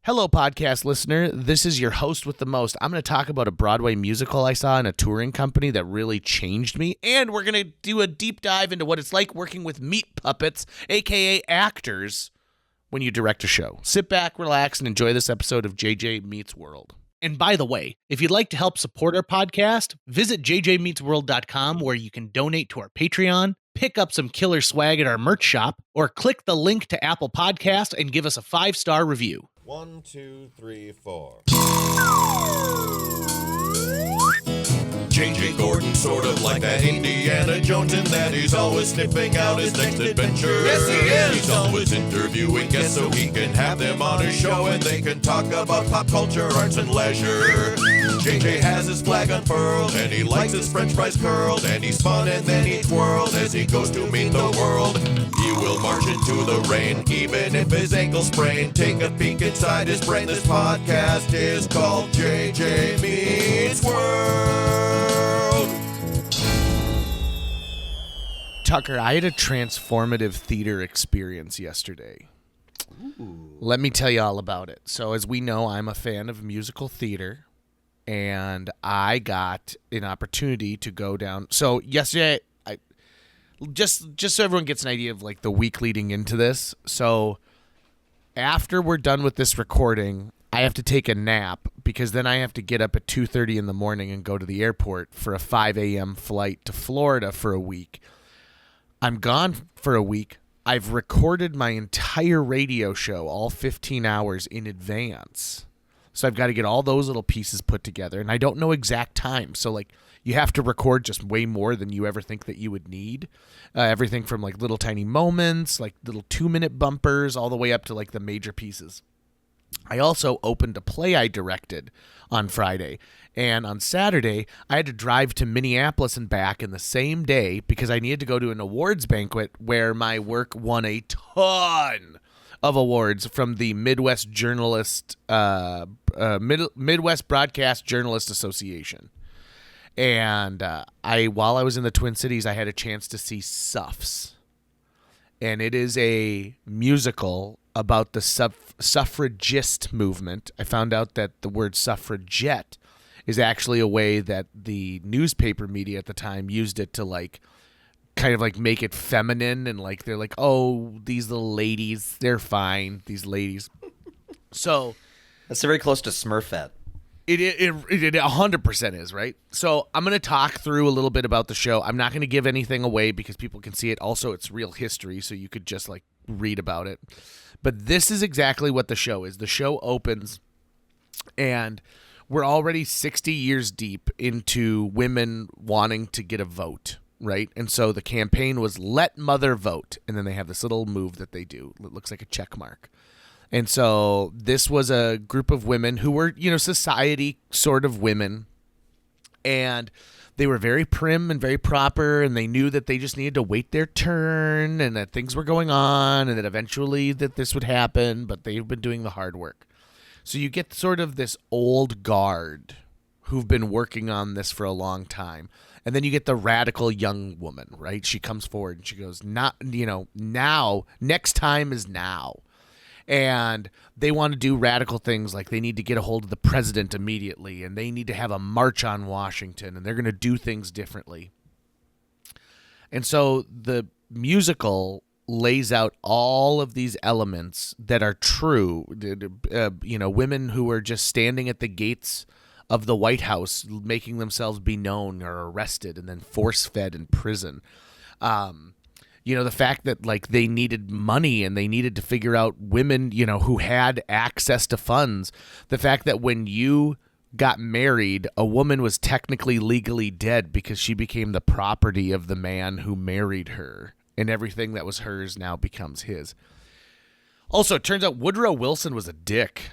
Hello, podcast listener. This is your host with the most. I'm going to talk about a Broadway musical I saw in a touring company that really changed me, and we're going to do a deep dive into what it's like working with meat puppets, aka actors, when you direct a show. Sit back, relax, and enjoy this episode of JJ Meets World. And by the way, if you'd like to help support our podcast, visit jjmeetsworld.com where you can donate to our Patreon, pick up some killer swag at our merch shop, or click the link to Apple Podcast and give us a 5-star review. 1, 2, 3, 4. J.J. Gordon, sort of like that Indiana Jones, in that he's always sniffing out his next adventure. Yes, he is. He's always interviewing guests so he can have them on his show and they can talk about pop culture, arts, and leisure. J.J. has his flag unfurled and he likes his french fries curled, and he's fun and then he twirled as he goes to meet the world. He will march into the rain even if his ankle sprained. Take a peek inside his brain. This podcast is called JJ Meets World. Tucker, I had a transformative theater experience yesterday. Ooh. Let me tell you all about it. So as we know, I'm a fan of musical theater, and I got an opportunity to go down. So yesterday, just so everyone gets an idea of like the week leading into this. So after we're done with this recording, I have to take a nap because then I have to get up at 2:30 in the morning and go to the airport for a 5 a.m. flight to Florida for a week. I'm gone for a week. I've recorded my entire radio show, all 15 hours in advance. So I've got to get all those little pieces put together, and I don't know exact time. So like you have to record just way more than you ever think that you would need. Everything from like little tiny moments, like little 2-minute bumpers, all the way up to like the major pieces. I also opened a play I directed on Friday, and on Saturday, I had to drive to Minneapolis and back in the same day because I needed to go to an awards banquet where my work won a ton of awards from the Midwest Midwest Broadcast Journalist Association. And while I was in the Twin Cities, I had a chance to see Suffs, and it is a musical about the suffragist movement. I found out that the word suffragette is actually a way that the newspaper media at the time used it to like kind of like make it feminine, and like they're like, oh, these little ladies, they're fine, these ladies. So that's very close to Smurfette. It 100% is, right? So I'm going to talk through a little bit about the show. I'm not going to give anything away because people can see it. Also, it's real history, so you could just like read about it. But this is exactly what the show is. The show opens, and we're already 60 years deep into women wanting to get a vote, right? And so the campaign was let mother vote, and then they have this little move that they do. It looks like a check mark. And so this was a group of women who were, society sort of women, and they were very prim and very proper, and they knew that they just needed to wait their turn and that things were going on and that eventually that this would happen, but they've been doing the hard work. So you get sort of this old guard who've been working on this for a long time. And then you get the radical young woman, right? She comes forward and she goes, now, next time is now. And they want to do radical things like they need to get a hold of the president immediately, and they need to have a march on Washington, and they're going to do things differently. And so the musical lays out all of these elements that are true. Women who are just standing at the gates of the White House making themselves be known or arrested and then force-fed in prison. The fact that like they needed money and they needed to figure out women, who had access to funds. The fact that when you got married, a woman was technically legally dead because she became the property of the man who married her, and everything that was hers now becomes his. Also, it turns out Woodrow Wilson was a dick.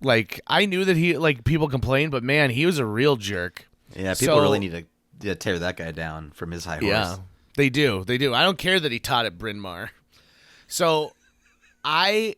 Like, I knew that he, like, people complained, but man, he was a real jerk. Yeah, people really need to tear that guy down from his high horse. Yeah. They do. I don't care that he taught at Bryn Mawr. So I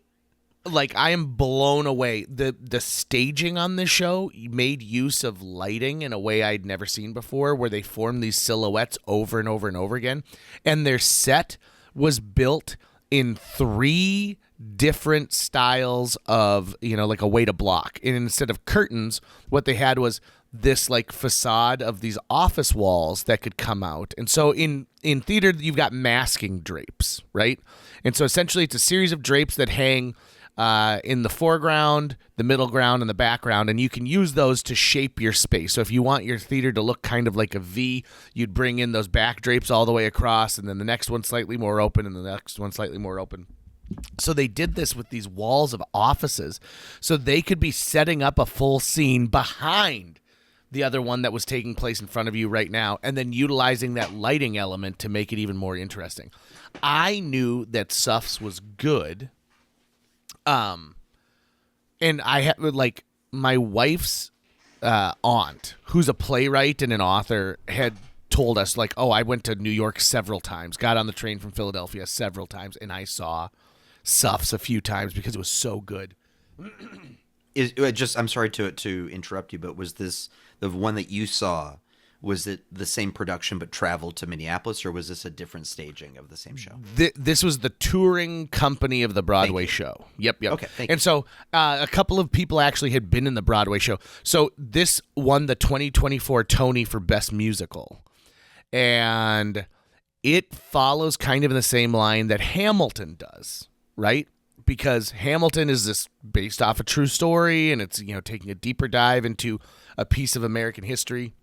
am blown away. The staging on this show made use of lighting in a way I'd never seen before, where they formed these silhouettes over and over and over again. And their set was built in 3 different styles of, like a way to block. And instead of curtains, what they had was this like facade of these office walls that could come out. And so in theater, you've got masking drapes, right? And so essentially it's a series of drapes that hang in the foreground, the middle ground, and the background, and you can use those to shape your space. So if you want your theater to look kind of like a V, you'd bring in those back drapes all the way across, and then the next one slightly more open, and the next one slightly more open. So they did this with these walls of offices, so they could be setting up a full scene behind the other one that was taking place in front of you right now, and then utilizing that lighting element to make it even more interesting. I knew that Suffs was good. And I had like my wife's aunt, who's a playwright and an author, had told us like, oh, I went to New York several times, got on the train from Philadelphia several times, and I saw Suffs a few times because it was so good. I'm sorry to interrupt you, but was this the one that you saw? Was it the same production but traveled to Minneapolis, or was this a different staging of the same show? This was the touring company of the Broadway show. Yep. Okay, thank you. And so a couple of people actually had been in the Broadway show. So this won the 2024 Tony for Best Musical. And it follows kind of in the same line that Hamilton does, right? Because Hamilton is this based off a true story, and it's, taking a deeper dive into a piece of American history.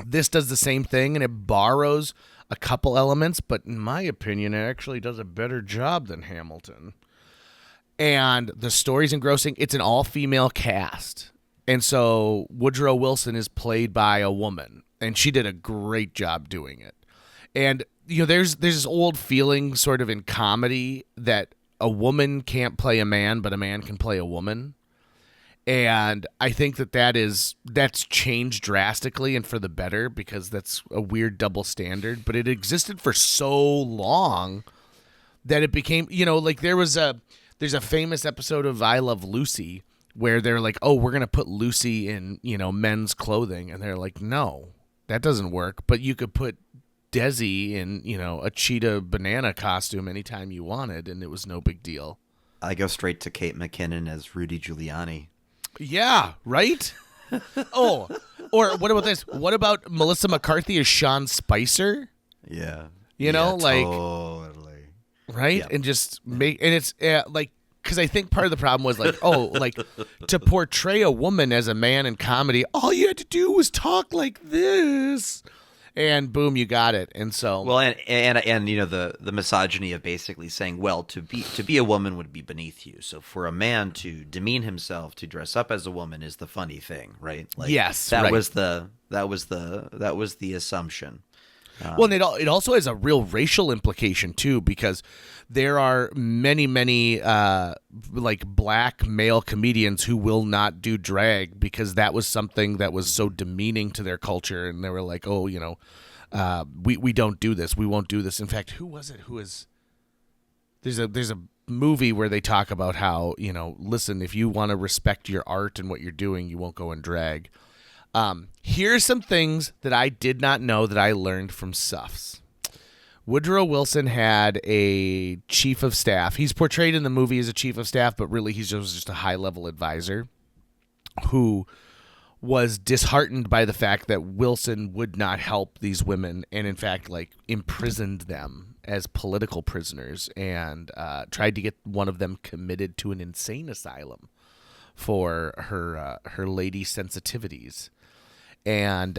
This does the same thing, and it borrows a couple elements, but in my opinion, it actually does a better job than Hamilton. And the story's engrossing. It's an all-female cast. And so Woodrow Wilson is played by a woman, and she did a great job doing it. And, there's this old feeling sort of in comedy that a woman can't play a man, but a man can play a woman. And I think that's changed drastically and for the better, because that's a weird double standard. But it existed for so long that it became, there's a famous episode of I Love Lucy where they're like, oh, we're going to put Lucy in, men's clothing. And they're like, no, that doesn't work. But you could put Desi in, a cheetah banana costume anytime you wanted, and it was no big deal. I go straight to Kate McKinnon as Rudy Giuliani. Yeah, right? Oh, or what about this? What about Melissa McCarthy as Sean Spicer? Yeah. Totally. Right? Yeah. And just make, and it's because I think part of the problem was to portray a woman as a man in comedy, all you had to do was talk like this. And boom, you got it. And so, well, and the misogyny of basically saying, well, to be a woman would be beneath you. So for a man to demean himself, to dress up as a woman, is the funny thing, right? Yes, that was the assumption. Well, and it also has a real racial implication too, because there are many black male comedians who will not do drag because that was something that was so demeaning to their culture, and they were like, oh, we don't do this, we won't do this. In fact, who was it? There's a movie where they talk about how, listen, if you want to respect your art and what you're doing, you won't go in drag. Here's some things that I did not know that I learned from Suffs. Woodrow Wilson had a chief of staff. He's portrayed in the movie as a chief of staff, but really he's just a high-level advisor who was disheartened by the fact that Wilson would not help these women, and in fact, imprisoned them as political prisoners, and tried to get one of them committed to an insane asylum for her lady sensitivities. And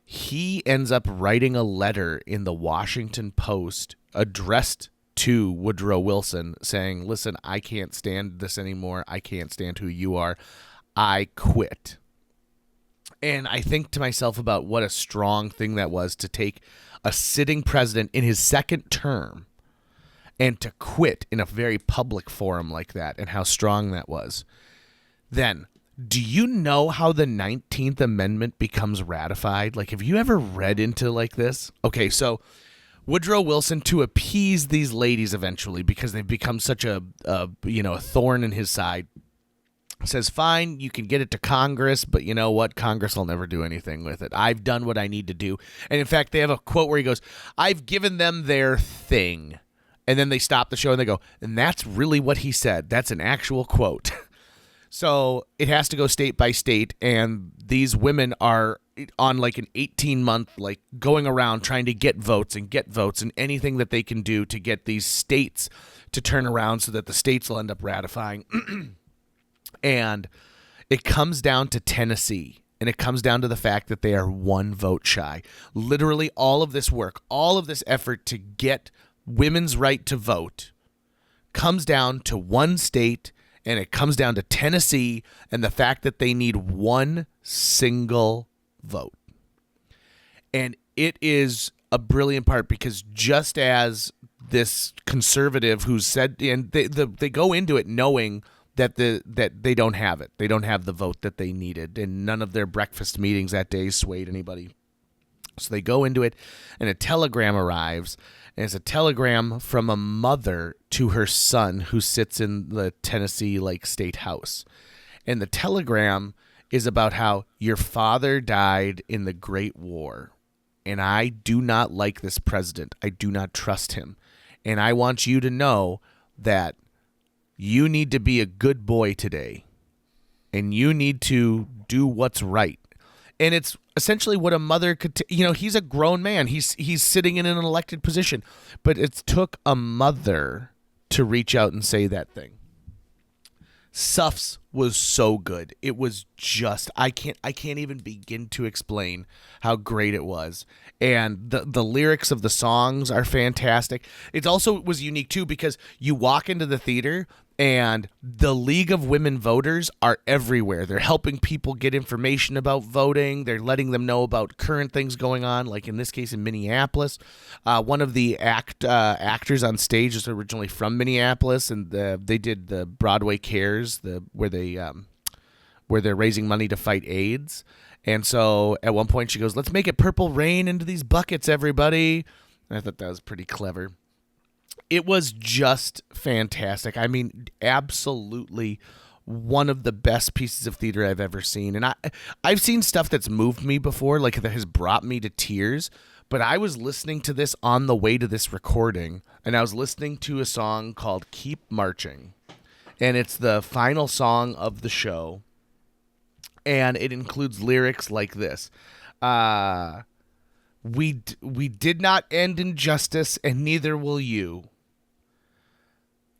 he ends up writing a letter in the Washington Post addressed to Woodrow Wilson saying, listen, I can't stand this anymore. I can't stand who you are. I quit. And I think to myself about what a strong thing that was to take a sitting president in his second term and to quit in a very public forum like that, and how strong that was. Then, do you know how the 19th Amendment becomes ratified? Have you ever read into this? Okay, so Woodrow Wilson, to appease these ladies eventually, because they've become such a thorn in his side, says, fine, you can get it to Congress, but you know what? Congress will never do anything with it. I've done what I need to do. And in fact, they have a quote where he goes, I've given them their thing, And then they stop the show and they go, and that's really what he said. That's an actual quote. So it has to go state by state, and these women are on like an 18-month, like going around trying to get votes and anything that they can do to get these states to turn around so that the states will end up ratifying. And it comes down to Tennessee, and it comes down to the fact that they are one vote shy. Literally all of this work, all of this effort to get women's right to vote comes down to one state, and it comes down to Tennessee and the fact that they need one single vote. And it is a brilliant part because just as this conservative who said, and they go into it knowing that they don't have it. They don't have the vote that they needed, and none of their breakfast meetings that day swayed anybody. So they go into it, and a telegram arrives, and it's a telegram from a mother to her son who sits in the Tennessee State House. And the telegram is about how your father died in the Great War, and I do not like this president. I do not trust him. And I want you to know that you need to be a good boy today, and you need to do what's right. And it's essentially what a mother could, he's a grown man. He's sitting in an elected position, but it took a mother to reach out and say that thing. Suffs was so good. It was just, I can't even begin to explain how great it was. And the lyrics of the songs are fantastic. It also was unique too because you walk into the theater and the League of Women Voters are everywhere. They're helping people get information about voting. They're letting them know about current things going on, like in this case in Minneapolis. One of the actors on stage is originally from Minneapolis, and they did the Broadway Cares, where they're raising money to fight AIDS. And so at one point she goes, "Let's make it purple rain into these buckets, everybody." And I thought that was pretty clever. It was just fantastic. I mean, absolutely one of the best pieces of theater I've ever seen. And I've seen stuff that's moved me before, like that has brought me to tears. But I was listening to this on the way to this recording, and I was listening to a song called "Keep Marching." And it's the final song of the show. And it includes lyrics like this. We did not end injustice, and neither will you.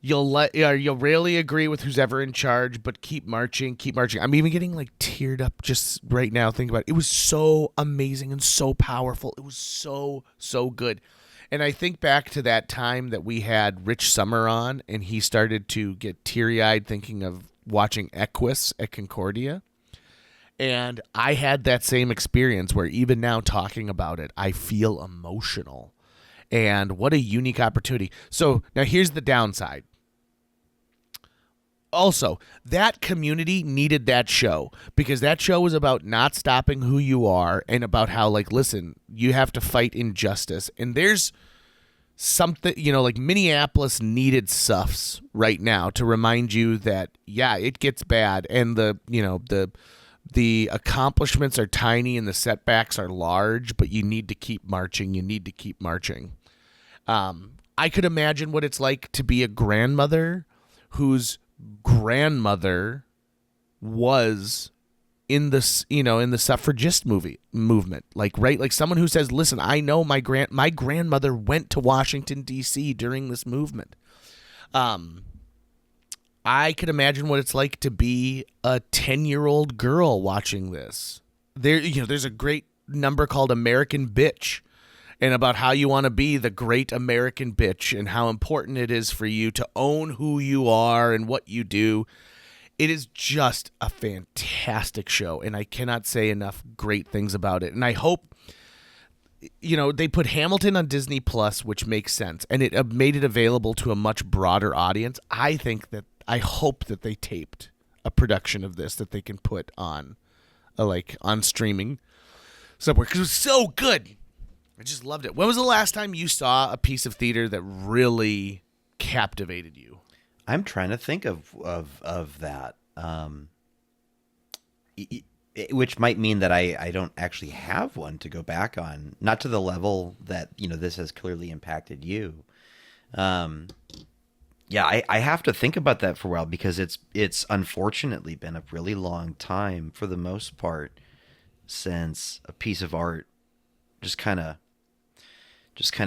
You'll rarely agree with who's ever in charge, but keep marching, keep marching. I'm even getting teared up just right now thinking about it. It was so amazing and so powerful. It was so good. And I think back to that time that we had Rich Summer on, and he started to get teary-eyed thinking of watching Equus at Concordia. And I had that same experience where even now talking about it, I feel emotional. And what a unique opportunity. So now here's the downside. Also, that community needed that show because that show was about not stopping who you are and about how, listen, you have to fight injustice. And there's something, Minneapolis needed Suffs right now to remind you that, yeah, it gets bad. And the accomplishments are tiny and the setbacks are large, but you need to keep marching. You need to keep marching. I could imagine what it's like to be a grandmother whose grandmother was in this, in the suffragist movement, like someone who says, "Listen, I know my grandmother went to Washington D.C. during this movement." I could imagine what it's like to be a 10-year-old girl watching this. There's a great number called American Bitch, and about how you want to be the great American bitch and how important it is for you to own who you are and what you do. It is just a fantastic show, and I cannot say enough great things about it. And I hope, they put Hamilton on Disney Plus, which makes sense, and it made it available to a much broader audience. I hope that they taped a production of this that they can put on, on streaming somewhere, because it was so good. I just loved it. When was the last time you saw a piece of theater that really captivated you? I'm trying to think of that, which might mean that I don't actually have one to go back on, not to the level that this has clearly impacted you. Yeah, I have to think about that for a while because it's unfortunately been a really long time for the most part since a piece of art just kind of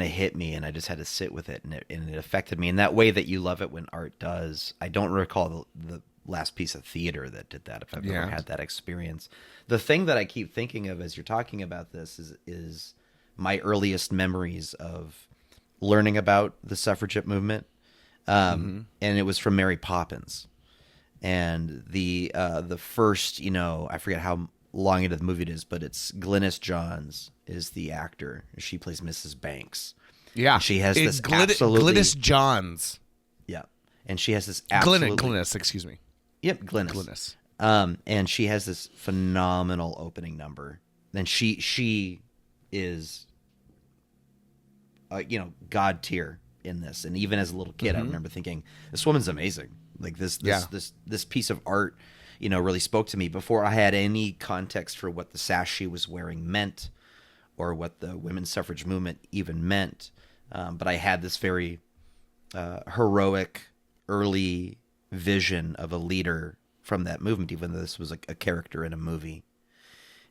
hit me, and I just had to sit with it, and it affected me in that way that you love it when art does. I don't recall the last piece of theater that did that, if I've ever had that experience. The thing that I keep thinking of as you're talking about this is my earliest memories of learning about the suffragette movement. And it was from Mary Poppins, and the first, I forget how long into the movie it is, but it's Glynis Johns is the actor. She plays Mrs. Banks. Yeah, and she has this absolutely Glynis Johns. Yeah, and she has this absolutely Glynis, excuse me. Yep, Glynis. And she has this phenomenal opening number. And she is, God tier in this. And even as a little kid, I remember thinking, this woman's amazing. Like this piece of art, really spoke to me before I had any context for what the sash she was wearing meant, or what the women's suffrage movement even meant. But I had this very heroic early vision of a leader from that movement, even though this was a character in a movie.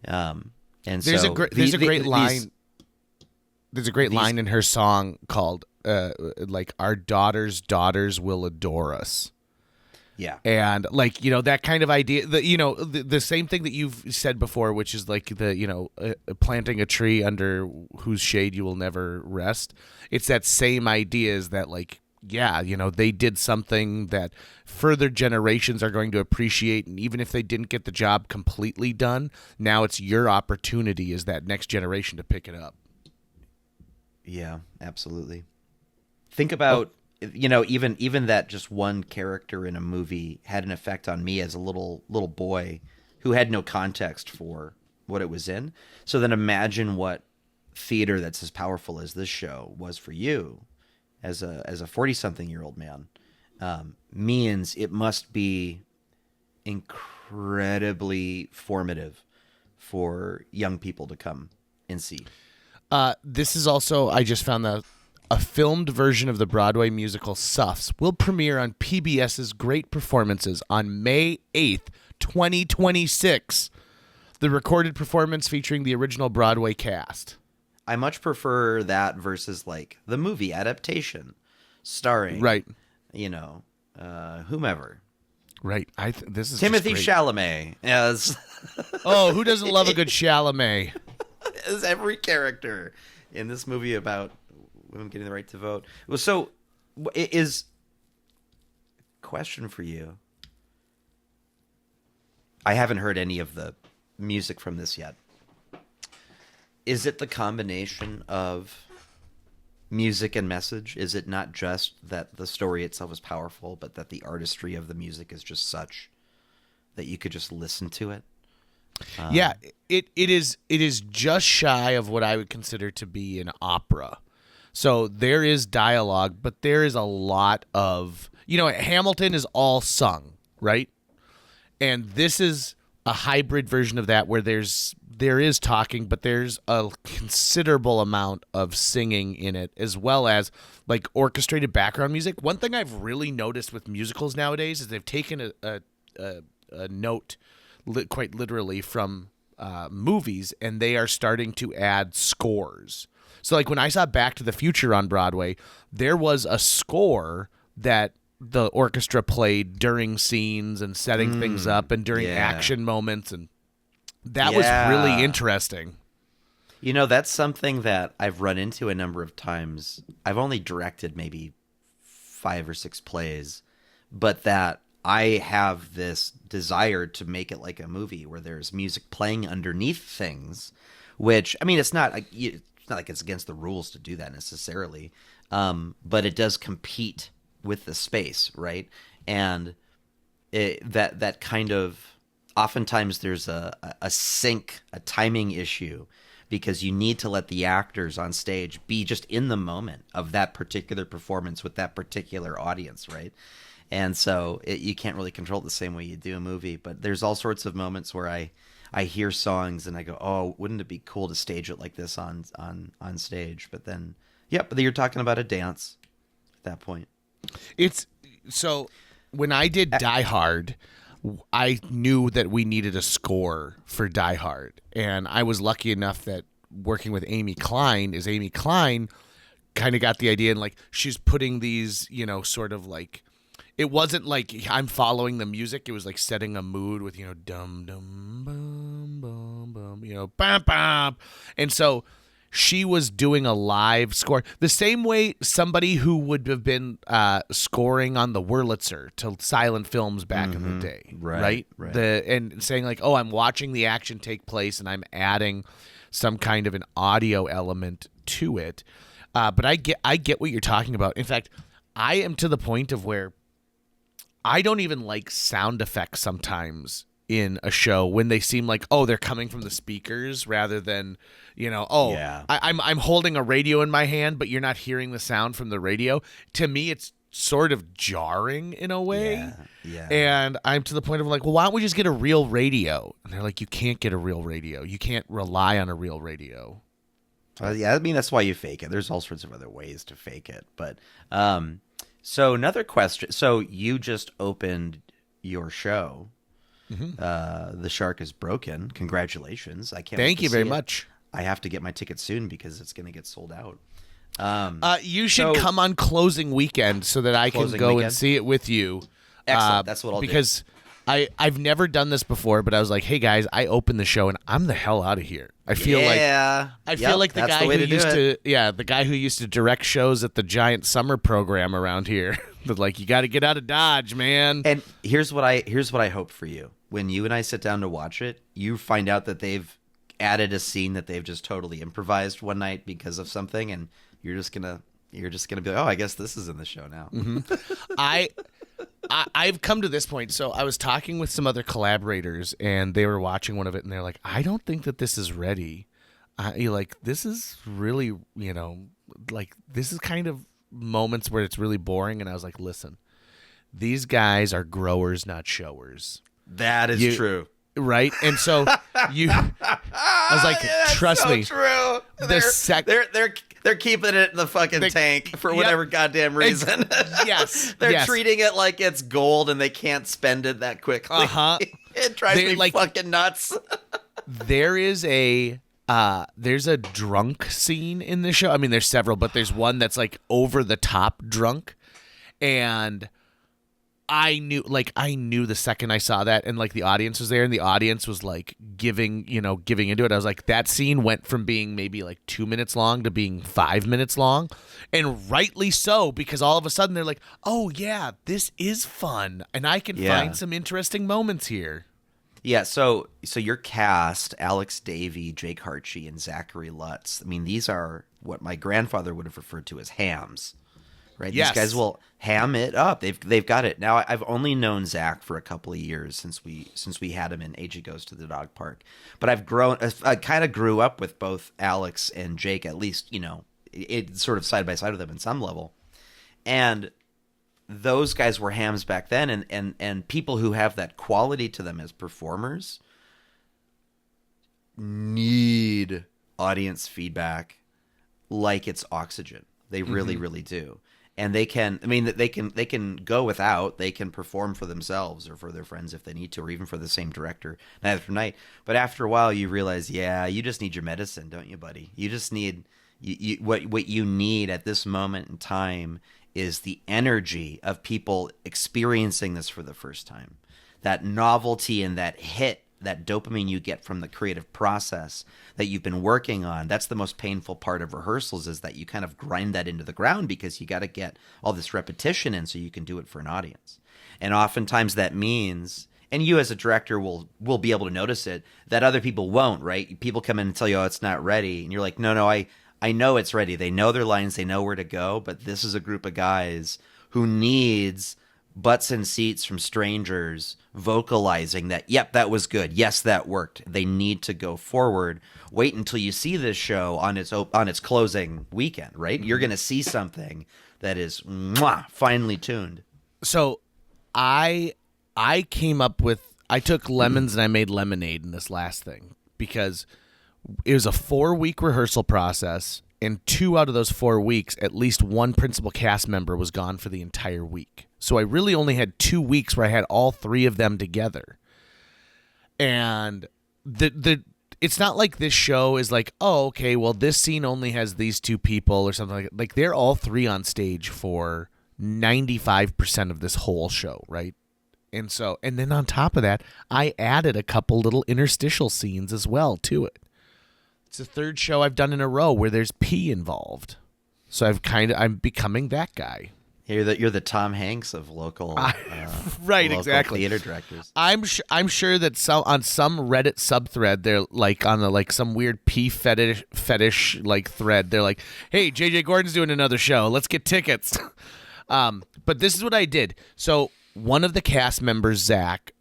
And there's so there's a great line. There's a great line in her song called like, "Our daughters will adore us." Yeah. And that kind of idea, the same thing that you've said before, which is like planting a tree under whose shade you will never rest. It's that same idea, is that they did something that further generations are going to appreciate. And even if they didn't get the job completely done, now it's your opportunity as that next generation to pick it up. Yeah, absolutely. Think about, even that just one character in a movie had an effect on me as a little boy who had no context for what it was in. So then imagine what theater that's as powerful as this show was for you as a 40-something-year-old man. Means it must be incredibly formative for young people to come and see. This is also, I just found that a filmed version of the Broadway musical Suffs will premiere on PBS's Great Performances on May 8th, 2026. The recorded performance featuring the original Broadway cast. I much prefer that versus the movie adaptation starring, right, whomever. Right. This is Timothy Chalamet as. Oh, who doesn't love a good Chalamet? As every character in this movie about women getting the right to vote. Well, so is question for you. I haven't heard any of the music from this yet. Is it the combination of music and message? Is it not just that the story itself is powerful, but that the artistry of the music is just such that you could just listen to it? Yeah, it is just shy of what I would consider to be an opera. So there is dialogue, but there is a lot of, Hamilton is all sung, right? And this is a hybrid version of that where there is talking, but there's a considerable amount of singing in it, as well as orchestrated background music. One thing I've really noticed with musicals nowadays is they've taken a note quite literally from movies, and they are starting to add scores. So when I saw Back to the Future on Broadway, there was a score that the orchestra played during scenes and setting things up and during action moments, and that was really interesting. That's something that I've run into a number of times. I've only directed maybe 5 or 6 plays, but that I have this desire to make it like a movie where there's music playing underneath things, which, it's not like it's against the rules to do that necessarily, but it does compete with the space, right? And that kind of, oftentimes there's a sync, a timing issue, because you need to let the actors on stage be just in the moment of that particular performance with that particular audience, right? And so you can't really control it the same way you do a movie. But there's all sorts of moments where I hear songs and I go, oh, wouldn't it be cool to stage it like this on stage? But then, but you're talking about a dance. at that point. It's so when I did Die Hard, I knew that we needed a score for Die Hard, and I was lucky enough that working with Amy Klein kind of got the idea, and like she's putting these, sort of like, it wasn't like I'm following the music, it was like setting a mood with dum dum bum bum bum, bam bam, and so she was doing a live score the same way somebody who would have been scoring on the Wurlitzer to silent films back in the day, right? And saying like, oh, I'm watching the action take place and I'm adding some kind of an audio element to it. But I get what you're talking about. In fact, I am to the point of where I don't even like sound effects sometimes in a show when they seem like, oh, they're coming from the speakers rather than, I'm holding a radio in my hand, but you're not hearing the sound from the radio. To me, it's sort of jarring in a way. Yeah. And I'm to the point of like, well, why don't we just get a real radio? And they're like, you can't get a real radio. You can't rely on a real radio. Yeah, I mean, that's why you fake it. There's all sorts of other ways to fake it. But so another question. So you just opened your show. The Shark is Broken. Congratulations. I can't wait Thank to you see very it. much. I have to get my ticket soon because it's going to get sold out. You should come on closing weekend so that I can go and see it with you. Excellent. That's what I'll do. Because I've never done this before, but I was like, hey guys, I opened the show and I'm the hell out of here. I feel like the guy the guy who used to direct shows at the giant summer program around here. That like, you got to get out of Dodge, man. And here's what I hope for you. When you and I sit down to watch it, you find out that they've added a scene that they've just totally improvised one night because of something, and you're just gonna be like, oh, I guess this is in the show now. I've come to this point. So I was talking with some other collaborators, and they were watching one of it, and they're like, I don't think that this is ready. This is really, this is kind of moments where it's really boring. And I was like, listen, these guys are growers, not showers. That is true. Right? And so I was like, trust me. True. They're keeping it in the fucking tank for whatever goddamn reason. Yes. They're treating it like it's gold and they can't spend it that quickly. It drives me fucking nuts. There's a drunk scene in the show. I mean, there's several, but there's one that's like over the top drunk. And I knew the second I saw that, and like the audience was there, and the audience was like giving into it. I was like, that scene went from being maybe like 2 minutes long to being 5 minutes long, and rightly so, because all of a sudden they're like, oh yeah, this is fun, and I can find some interesting moments here. Yeah, so your cast, Alex Davey, Jake Hartshee, and Zachary Lutz. I mean, these are what my grandfather would have referred to as hams. Right? Yes. These guys will ham it up. They've got it. Now, I've only known Zach for a couple of years since we had him in AJ Goes to the Dog Park. But I kind of grew up with both Alex and Jake, at least, it sort of side by side with them in some level. And those guys were hams back then, and people who have that quality to them as performers need audience feedback like it's oxygen. They really, really do. And they can go without, they can perform for themselves or for their friends if they need to, or even for the same director night after night. But after a while, you realize, you just need your medicine, don't you, buddy? You just need what you need at this moment in time is the energy of people experiencing this for the first time. That novelty and that hit, that dopamine you get from the creative process that you've been working on. That's the most painful part of rehearsals, is that you kind of grind that into the ground because you got to get all this repetition in so you can do it for an audience. And oftentimes that means, and you as a director will be able to notice it, that other people won't, right? People come in and tell you, oh, it's not ready. And you're like, no, I know it's ready. They know their lines. They know where to go. But this is a group of guys who needs butts and seats from strangers vocalizing that, yep, that was good. Yes, that worked. They need to go forward. Wait until you see this show on its closing weekend, right? You're going to see something that is finely tuned. So I took lemons and I made lemonade in this last thing, because it was a 4-week rehearsal process, and 2 out of those 4 weeks, at least one principal cast member was gone for the entire week. So I really only had 2 weeks where I had all 3 of them together. And it's not like this show is like, oh, okay, well, this scene only has these 2 people or something like that. Like, they're all 3 on stage for 95% of this whole show, right? And then on top of that, I added a couple little interstitial scenes as well to it. It's the 3rd show I've done in a row where there's pee involved. So I'm becoming that guy. You're the Tom Hanks of local, right? local Exactly. theater directors. I'm sure that on some Reddit subthread, they're like on some weird pee fetish like thread. They're like, "Hey, JJ Gordon's doing another show. Let's get tickets." But this is what I did. So one of the cast members, Zach,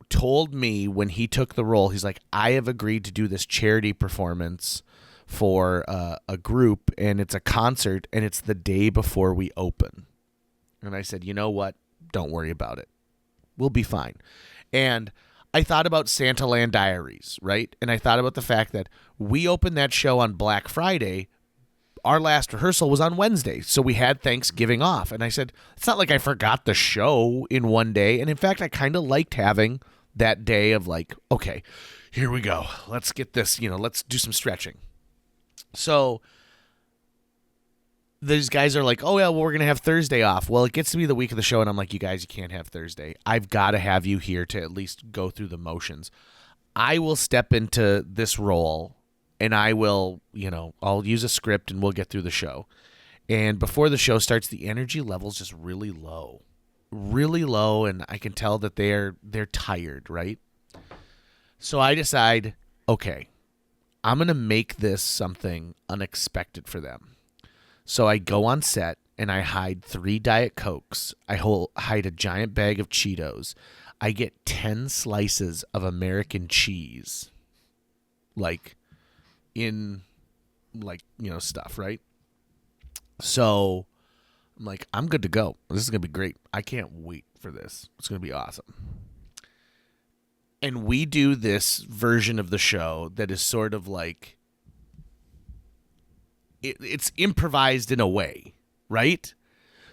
told me when he took the role, he's like, I have agreed to do this charity performance for a group, and it's a concert, and it's the day before we open. And I said, you know what? Don't worry about it. We'll be fine. And I thought about Santaland Diaries, right? And I thought about the fact that we opened that show on Black Friday. Our last rehearsal was on Wednesday, so we had Thanksgiving off. And I said, it's not like I forgot the show in one day. And in fact, I kind of liked having that day of like, okay, here we go. Let's get this, let's do some stretching. So these guys are like, oh, yeah, well, we're going to have Thursday off. Well, it gets to be the week of the show, and I'm like, you guys, you can't have Thursday. I've got to have you here to at least go through the motions. I will step into this role, and I will, I'll use a script, and we'll get through the show. And before the show starts, the energy level's just really low, and I can tell that they're tired, right? So I decide, okay, I'm going to make this something unexpected for them. So I go on set and I hide 3 Diet Cokes. I hide a giant bag of Cheetos. I get 10 slices of American cheese, stuff, right? So I'm like, I'm good to go. This is going to be great. I can't wait for this. It's going to be awesome. And we do this version of the show that is sort of like, it's improvised in a way, right?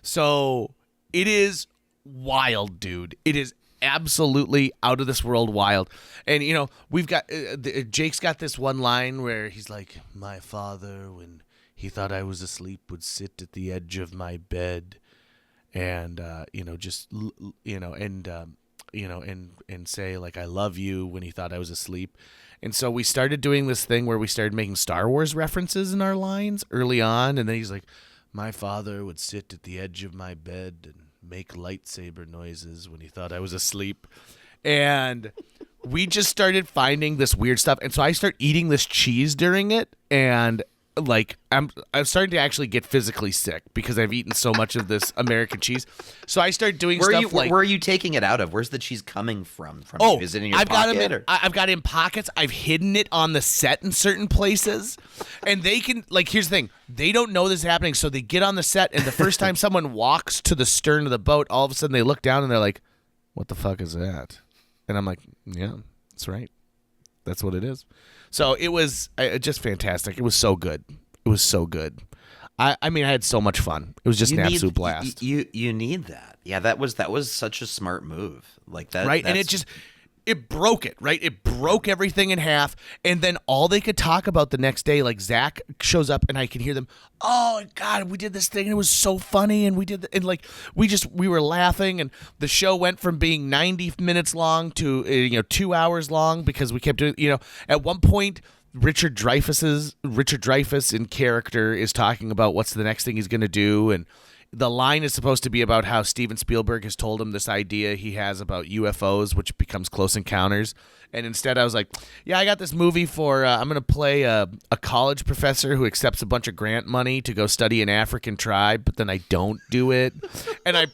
So it is wild, dude. It is absolutely out of this world wild. And, we've got, Jake's got this one line where he's like, my father, when he thought I was asleep, would sit at the edge of my bed and, and say, like, I love you when he thought I was asleep. And so we started doing this thing where we started making Star Wars references in our lines early on. And then he's like, my father would sit at the edge of my bed and make lightsaber noises when he thought I was asleep. And we just started finding this weird stuff. And so I start eating this cheese during it. And like I'm starting to actually get physically sick because I've eaten so much of this American cheese. So I start doing stuff like, where are you taking it out of? Where's the cheese coming from? Oh, is it in your I've pocket? I've got it in pockets. I've hidden it on the set in certain places, and they can here's the thing: they don't know this is happening, so they get on the set, and the first time someone walks to the stern of the boat, all of a sudden they look down and they're like, "What the fuck is that?" And I'm like, "Yeah, that's right. That's what it is." So it was just fantastic. It was so good. It was so good. I mean, I had so much fun. It was just an absolute blast. You need that. Yeah, that was such a smart move. Like that, right? And it broke it, right? It broke everything in half. And then all they could talk about the next day, like Zach shows up and I can hear them, oh God, we did this thing and it was so funny. And we did, and like, we were laughing, and the show went from being 90 minutes long to, 2 hours long because we kept doing, at one point, Richard Dreyfuss in character is talking about what's the next thing he's going to do. And the line is supposed to be about how Steven Spielberg has told him this idea he has about UFOs, which becomes Close Encounters. And instead I was like, yeah, I got this movie for, I'm going to play a college professor who accepts a bunch of grant money to go study an African tribe, but then I don't do it. And I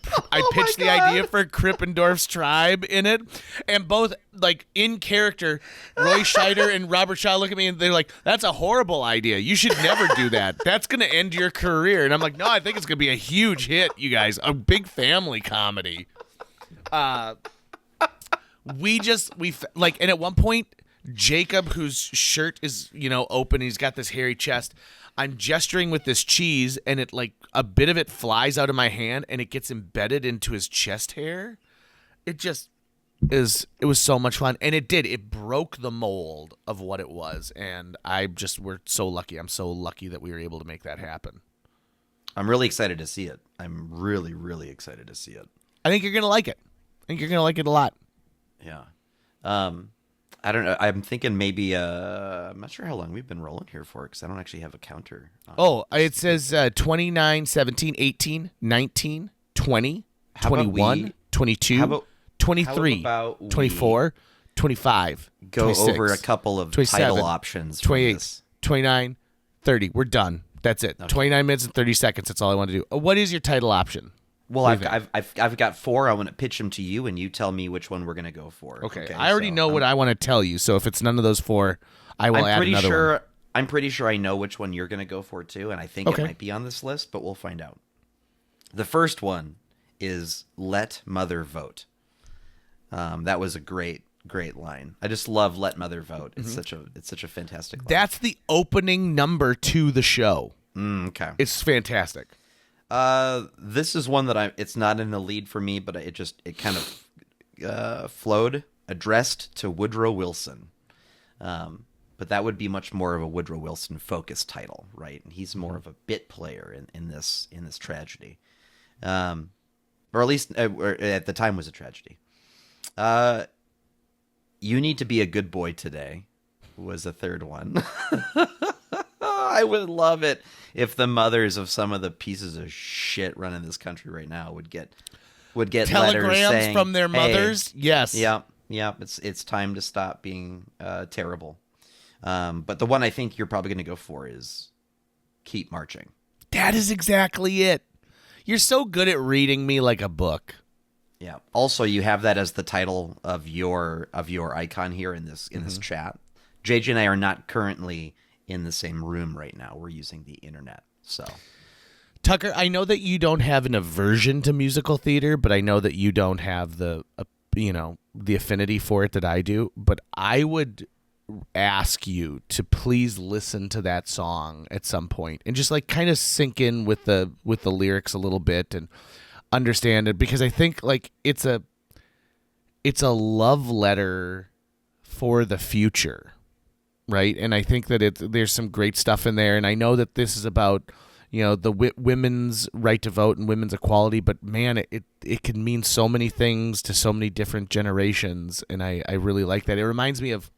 pitched the idea for Krippendorf's tribe in it. And both, like, in character, Roy Scheider and Robert Shaw look at me and they're like, that's a horrible idea. You should never do that. That's going to end your career. And I'm like, no, I think it's going to be a huge hit, you guys. A big family comedy. And at one point, Jacob, whose shirt is, open, he's got this hairy chest. I'm gesturing with this cheese, and it like a bit of it flies out of my hand, and it gets embedded into his chest hair. It was so much fun, and it broke the mold of what it was, and we're so lucky. I'm so lucky that we were able to make that happen. I'm really excited to see it. I'm really, really excited to see it. I think you're gonna like it. I think you're gonna like it a lot. Yeah. I don't know. I'm thinking maybe. I'm not sure how long we've been rolling here for, because I don't actually have a counter. It says 29, 17, 18, 19, 20, 21, 22, 23, 24, 25, go 26, over a couple of 27, title options. 28, 29, 30. We're done. That's it. Okay. 29 minutes and 30 seconds. That's all I want to do. What is your title option? Well, I've got 4. I want to pitch them to you, and you tell me which one we're going to go for. Okay. I already know what I want to tell you, so if it's none of those 4, I will add another one. I'm pretty sure I know which one you're going to go for, too, and I think it might be on this list, but we'll find out. The first one is Let Mother Vote. That was a great line. I just love Let Mother Vote. It's such a fantastic line. That's the opening number to the show. Okay. It's fantastic. This is one that it's not in the lead for me, but it kind of flowed, addressed to Woodrow Wilson. But that would be much more of a Woodrow Wilson focused title, right? And he's more of a bit player in this tragedy. Or at least at the time was a tragedy. You Need to Be a Good Boy Today was the third one. I would love it if the mothers of some of the pieces of shit running this country right now would get telegrams letters saying, from their mothers. Hey, yes. Yeah. It's time to stop being terrible. But the one I think you're probably going to go for is Keep Marching. That is exactly it. You're so good at reading me like a book. Yeah. Also, you have that as the title of your icon here in this chat. JJ and I are not currently in the same room right now. We're using the internet. So, Tucker, I know that you don't have an aversion to musical theater, but I know that you don't have the affinity for it that I do. But I would ask you to please listen to that song at some point and just like kind of sink in with the lyrics a little bit and understand it, because I think like it's a love letter for the future. Right. And I think that there's some great stuff in there. And I know that this is about, the women's right to vote and women's equality. But, man, it can mean so many things to so many different generations. And I really like that. It reminds me of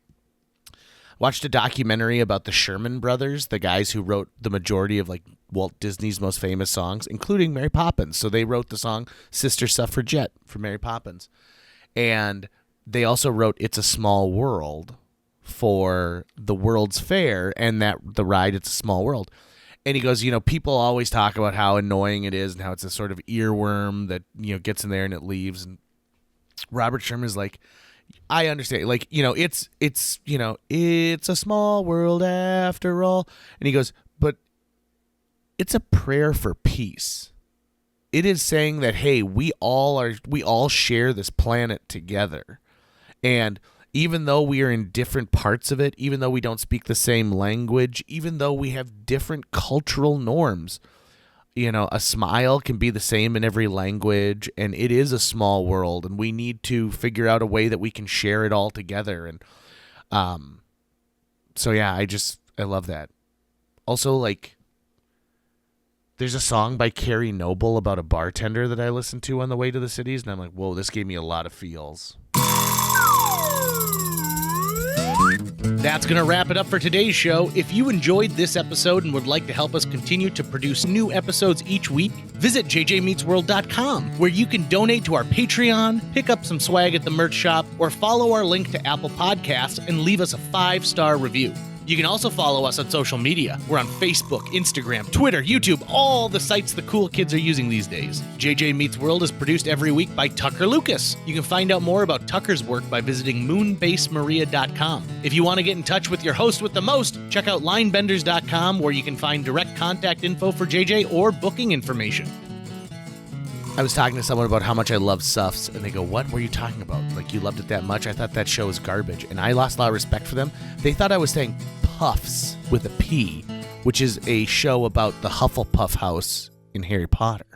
watched a documentary about the Sherman Brothers, the guys who wrote the majority of like Walt Disney's most famous songs, including Mary Poppins. So they wrote the song Sister Suffragette for Mary Poppins. And they also wrote It's a Small World for the World's Fair and the ride It's a Small World. And he goes, people always talk about how annoying it is and how it's a sort of earworm that, gets in there and it leaves. And Robert Sherman's like, I understand. Like, it's a small world after all. And he goes, but it's a prayer for peace. It is saying that, hey, we all share this planet together. And even though we are in different parts of it, even though we don't speak the same language, even though we have different cultural norms, a smile can be the same in every language, and it is a small world, and we need to figure out a way that we can share it all together. And so yeah, I love that. Also, like, there's a song by Carrie Noble about a bartender that I listened to on the way to the cities, and I'm like, whoa, this gave me a lot of feels. That's going to wrap it up for today's show. If you enjoyed this episode and would like to help us continue to produce new episodes each week, visit jjmeetsworld.com, where you can donate to our Patreon, pick up some swag at the merch shop, or follow our link to Apple Podcasts and leave us a 5-star review. You can also follow us on social media. We're on Facebook, Instagram, Twitter, YouTube, all the sites the cool kids are using these days. JJ Meets World is produced every week by Tucker Lucas. You can find out more about Tucker's work by visiting moonbasemaria.com. If you want to get in touch with your host with the most, check out linebenders.com, where you can find direct contact info for JJ or booking information. I was talking to someone about how much I love Suffs, and they go, what were you talking about? Like, you loved it that much? I thought that show was garbage. And I lost a lot of respect for them. They thought I was saying Puffs with a P, which is a show about the Hufflepuff house in Harry Potter.